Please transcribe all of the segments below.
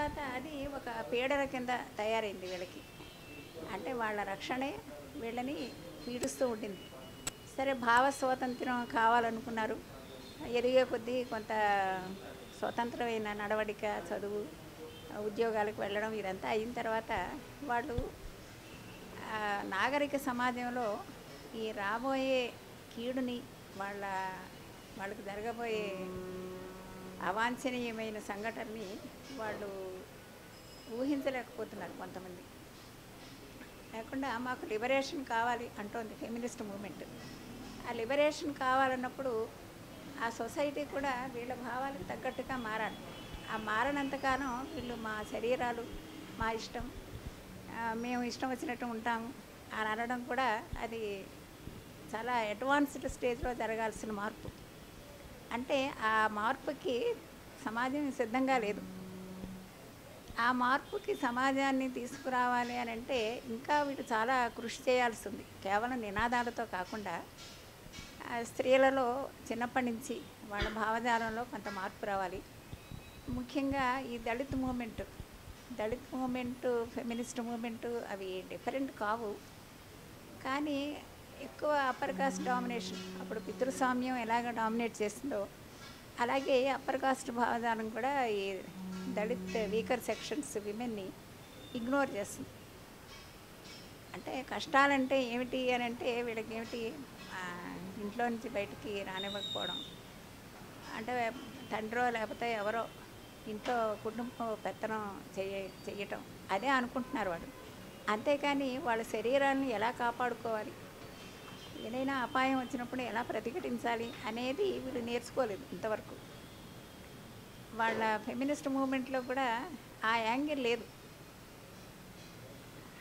తర్వాత అది ఒక పీడన కింద తయారైంది వీళ్ళకి. అంటే వాళ్ళ రక్షణే వీళ్ళని పీడిస్తూ ఉండింది. సరే భావ స్వాతంత్రం కావాలనుకున్నారు. ఎదిగే కొద్దీ కొంత స్వతంత్రమైన నడవడిక, చదువు, ఉద్యోగాలకు వెళ్ళడం ఇదంతా అయిన తర్వాత వాళ్ళు నాగరిక సమాజంలో ఈ రాబోయే కీడుని వాళ్ళ వాళ్ళకి జరగబోయే అవాంఛనీయమైన సంఘటనని వాళ్ళు ఊహించలేకపోతున్నారు కొంతమంది. లేకుండా మాకు లిబరేషన్ కావాలి అంటోంది ఫెమినిస్ట్ మూమెంట్. ఆ లిబరేషన్ కావాలన్నప్పుడు ఆ సొసైటీ కూడా వీళ్ళ భావాలకు తగ్గట్టుగా మారాలి. ఆ మారనంతకాలం వీళ్ళు మా శరీరాలు మా ఇష్టం, మేము ఇష్టం వచ్చినట్టు ఉంటాము అని అనడం కూడా అది చాలా అడ్వాన్స్డ్ స్టేజ్లో జరగాల్సిన మార్పు. అంటే ఆ మార్పుకి సమాజం సిద్ధంగా లేదు. ఆ మార్పుకి సమాజాన్ని తీసుకురావాలి అని అంటే ఇంకా వీళ్ళు చాలా కృషి చేయాల్సి ఉంది. కేవలం నినాదాలతో కాకుండా స్త్రీలలో చిన్నప్పటి నుంచి వాళ్ళ భావజాలంలో కొంత మార్పు రావాలి. ముఖ్యంగా ఈ దళిత్ మూమెంటు, ఫెమినిస్ట్ మూమెంటు అవి డిఫరెంట్ కావు. కానీ ఎక్కువ అప్పర్ కాస్ట్ డామినేషన్, అప్పుడు పితృస్వామ్యం ఎలాగ డామినేట్ చేసిందో అలాగే అప్పర్ కాస్ట్ భావజాలం కూడా ఈ దళిత్ వీకర్ సెక్షన్స్ విమెన్ని ఇగ్నోర్ చేస్తుంది. అంటే కష్టాలంటే ఏమిటి అని అంటే వీళ్ళకి ఏమిటి, ఇంట్లో నుంచి బయటికి రానివ్వకపోవడం, అంటే తండ్రో లేకపోతే ఎవరో ఇంట్లో కుటుంబం పెత్తనం చెయ్యటం అదే అనుకుంటున్నారు వాళ్ళు. అంతేకాని వాళ్ళ శరీరాన్ని ఎలా కాపాడుకోవాలి, ఏదైనా అపాయం వచ్చినప్పుడు ఎలా ప్రతిఘటించాలి అనేది వీళ్ళు నేర్చుకోలేదు ఇంతవరకు. వాళ్ళ ఫెమినిస్ట్ మూమెంట్లో కూడా ఆ యాంగిల్ లేదు,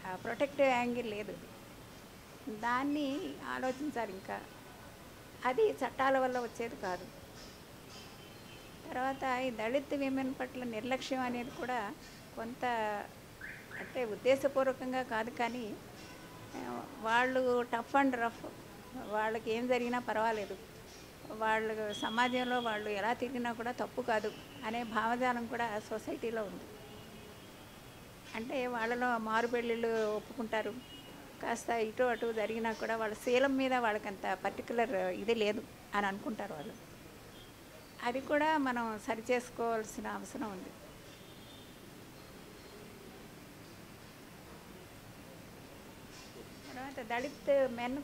ఆ ప్రొటెక్టివ్ యాంగిల్ లేదు. దాన్ని ఆలోచించాలి ఇంకా. అది చట్టాల వల్ల వచ్చేది కాదు. తర్వాత ఈ దళిత్ విమెన్ పట్ల నిర్లక్ష్యం అనేది కూడా కొంత, అంటే ఉద్దేశపూర్వకంగా కాదు కానీ వాళ్ళు టఫ్ అండ్ రఫ్, వాళ్ళకి ఏం జరిగినా పర్వాలేదు, వాళ్ళు సమాజంలో వాళ్ళు ఎలా తిరిగినా కూడా తప్పు కాదు అనే భావజాలం కూడా సొసైటీలో ఉంది. అంటే వాళ్ళలో మారుపెళ్ళిళ్ళు ఒప్పుకుంటారు, కాస్త ఇటు అటు జరిగినా కూడా వాళ్ళ శీలం మీద వాళ్ళకంత పర్టికులర్ ఇది లేదు అని అనుకుంటారు వాళ్ళు. అది కూడా మనం సరిచేసుకోవాల్సిన అవసరం ఉంది. తర్వాత దళిత్ మెన్